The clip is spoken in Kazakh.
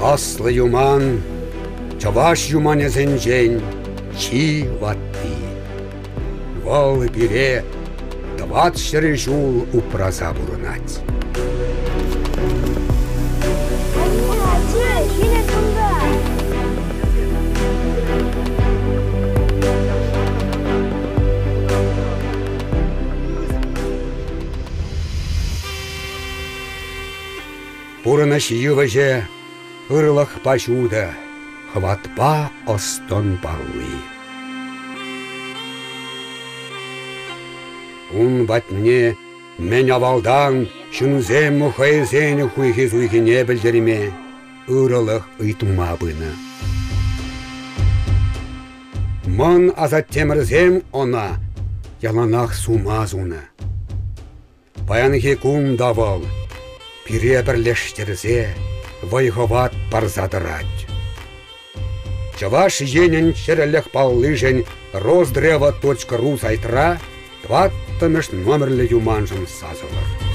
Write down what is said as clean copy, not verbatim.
Аслы юман, чаваш юман езенжен, чи ватты. Вал бире 24 жул упраза бурынать. Бурына шиываже, ырлах пачуда, хватпа остон парлы. Ун батне, мен авалдан, шынзем мұхайзені хуйхизуйхіне білдіріме, ырлах ыйтума бына. Ман азат темірзем она, яланах сумазуна. Баянхи кун давал, пире бірлештерзе, вайховат парзадырать. Чаваш енен черелех паллыжен роздрева.ру сайтра 20 номерлі юманжын сазылыр.